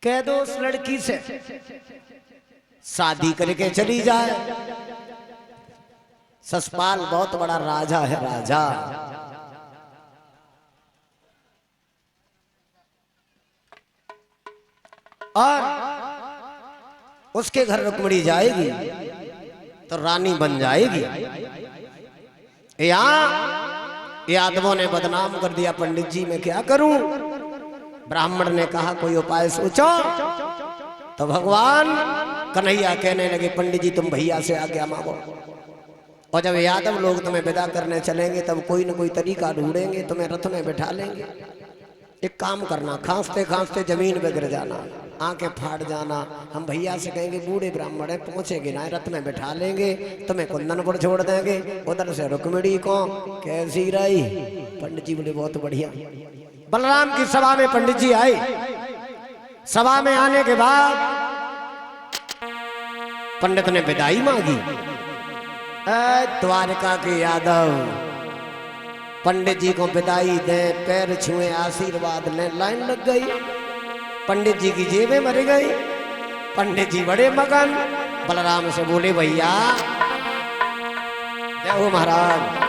कह दो उस लड़की से शादी करके चली जाए। ससपाल बहुत बड़ा राजा है, राजा। और उसके घर रुक्मिणी जाएगी तो रानी बन जाएगी। यादवों ने बदनाम कर दिया, पंडित जी मैं क्या करूं? ब्राह्मण ने कहा कोई उपाय सोचो। तो भगवान कन्हैया कहने लगे पंडित जी तुम भैया से आज्ञा मांगो, और जब यादव लोग तुम्हें विदा करने चलेंगे तब कोई न कोई तरीका ढूंढेंगे, तुम्हें रथ में बैठा लेंगे। एक काम करना, खांसते खांसते जमीन पे गिर जाना, आंखें फाड़ जाना। हम भैया से कहेंगे बूढ़े ब्राह्मण है, पहुंचेंगे ना, रथ में बैठा लेंगे, तुम्हें कुंदनपुर छोड़ देंगे। उधर से रुक्मिणी को कैसी रही? पंडित जी बोले बहुत बढ़िया। बलराम की सभा में पंडित जी आए। सभा में आने के बाद पंडित ने विदाई मांगी। द्वारका के यादव पंडित जी को विदाई दे, पैर छुए, आशीर्वाद ले, लाइन लग गई। पंडित जी की जेबें भर गई। पंडित जी बड़े मगन। बलराम से बोले भैया जय हो महाराज।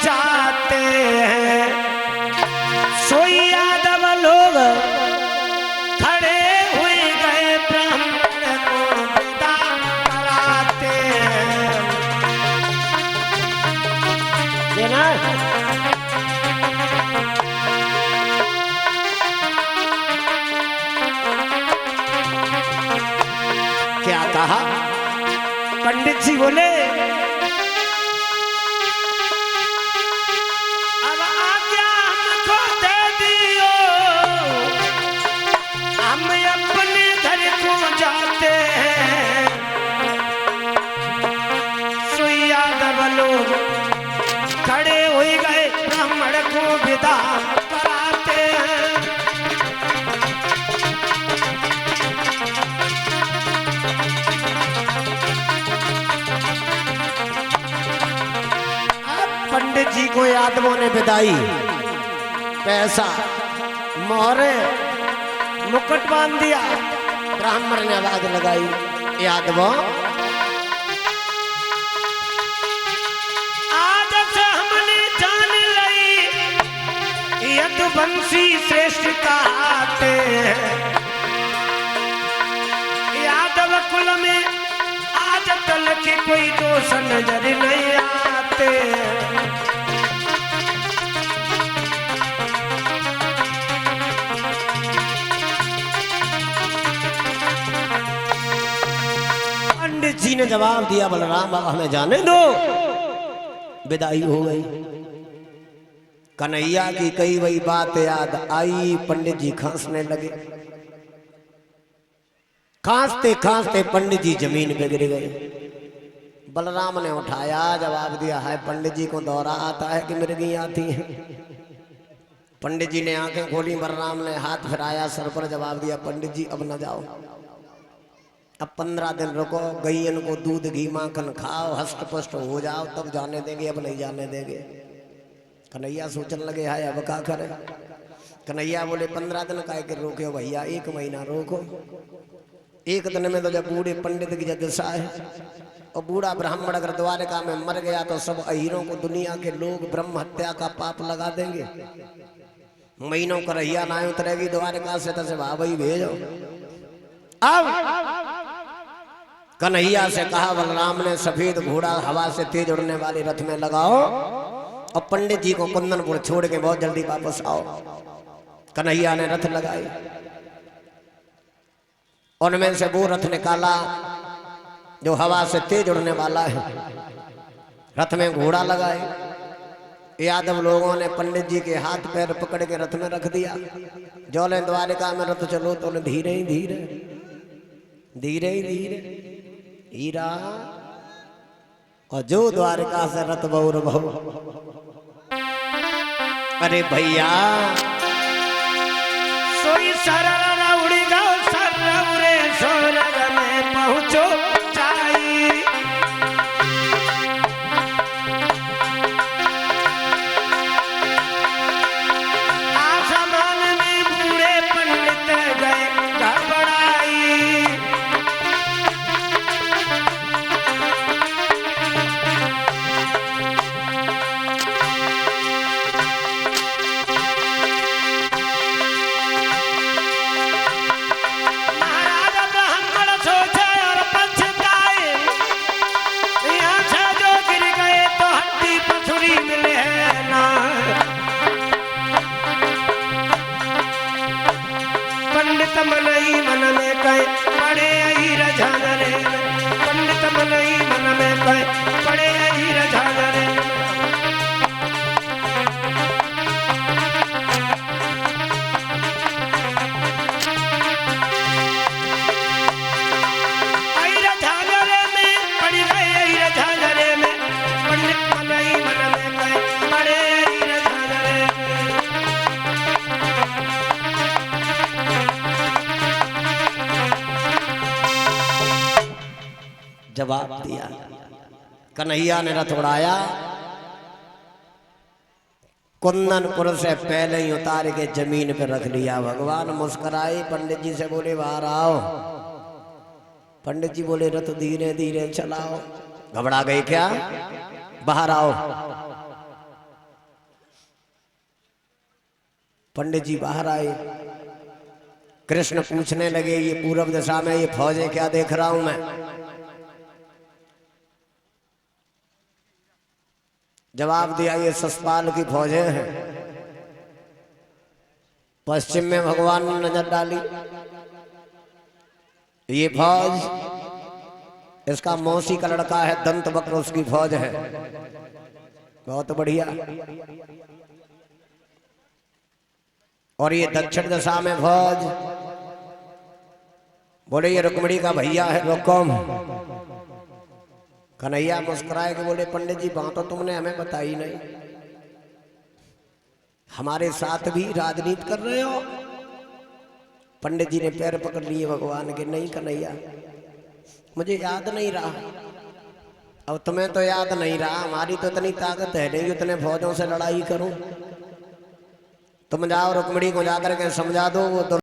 जाते हैं सोई यादव लोग खड़े हुए गए, ब्राह्मण को विदा कराते हैं। देना क्या कहा? पंडित जी बोले खड़े हो गए, ब्राह्मण को विदा कराते हैं। पंडित जी को यादवों ने विदाई, पैसा, मोहरे, मुकुट बांध दिया। ब्राह्मण ने आवाज लगाई यादवों यदुवंशी श्रेष्ठ कहते हैं। यादव कुल में आज तल के कोई दोष नजर नहीं आते। पंडित जी ने जवाब दिया बलराम बाबा हमें जाने दो। विदाई हो गई। कन्हैया की कई वही बात याद आई। पंडित जी खांसने लगे। खांसते खांसते पंडित जी जमीन पे गिर गए। बलराम ने उठाया, जवाब दिया है पंडित जी को दौरा आता है कि मिर्गी आती है? पंडित जी ने आंखें खोली। बलराम ने हाथ फिराया सर पर, जवाब दिया पंडित जी अब न जाओ, अब 15 दिन रुको, गैयन को दूध घी माखन खाओ, हष्ट पुष्ट हो जाओ, तब जाने देंगे, अब नहीं जाने देंगे। कन्हैया सोचने लगे हाय अब क्या करे? कन्हैया बोले 15 दिन का के रोके हो भैया, 1 महीना रोको। 1 दिन में तो जब बूढ़े पंडित की जब दशा है, और बूढ़ा ब्राह्मण अगर द्वारका में मर गया तो सब अहीरों को दुनिया के लोग ब्रह्म हत्या का पाप लगा देंगे। महीनों कन्हैया ना उतरेगी द्वारका से, तो भाई भेजो। अब कन्हैया से कहा बलराम ने सफेद घोड़ा हवा से तेज उड़ने वाले रथ में लगाओ, और पंडित जी को कुंदनपुर छोड़ के बहुत जल्दी वापस आओ। कन्हैया ने रथ लगाई। उनमें से वो रथ निकाला जो हवा से तेज उड़ने वाला है। रथ में घोड़ा लगाए। यादव लोगों ने पंडित जी के हाथ पैर पकड़ के रथ में रख दिया। जोले द्वारका में रथ चलो तो धीरे ही धीरे, धीरे ही धीरे हीरा, और जो द्वारका से रथ बहुर बहु। अरे भैया सोई सरल उड़ी गो, सर उड़े स्वर्ग में पहुंचो। जवाब दिया। कन्हैया ने रथ उड़ाया, कुंदनपुर से पहले ही उतार के जमीन पे रख लिया। भगवान मुस्कुराए, पंडित जी से बोले बाहर आओ। पंडित जी बोले रथ धीरे धीरे चलाओ। घबरा गए क्या? बाहर आओ। पंडित जी बाहर आए। कृष्ण पूछने लगे, ये पूर्व दिशा में ये फौजें क्या देख रहा हूं मैं? जवाब दिया, ये ससपाल की फौजें हैं। पश्चिम में भगवान ने नजर डाली, ये फौज इसका मौसी का लड़का है दंत वक्र, उसकी फौज है। बहुत बढ़िया। और ये दक्षिण दिशा में फौज, बोले ये रुक्मिणी का भैया है रुकुम। कन्हैया मुस्कुराए के बोले पंडित जी बात तो तुमने हमें बताई नहीं, हमारे साथ भी राजनीति कर रहे हो? पंडित जी ने पैर पकड़ लिए भगवान के। नहीं कन्हैया, मुझे याद नहीं रहा। अब तुम्हें तो याद नहीं रहा, हमारी तो इतनी ताकत है नहीं उतने फौजों से लड़ाई करूं। तुम जाओ रुक्मिणी को जाकर के समझा दो, वो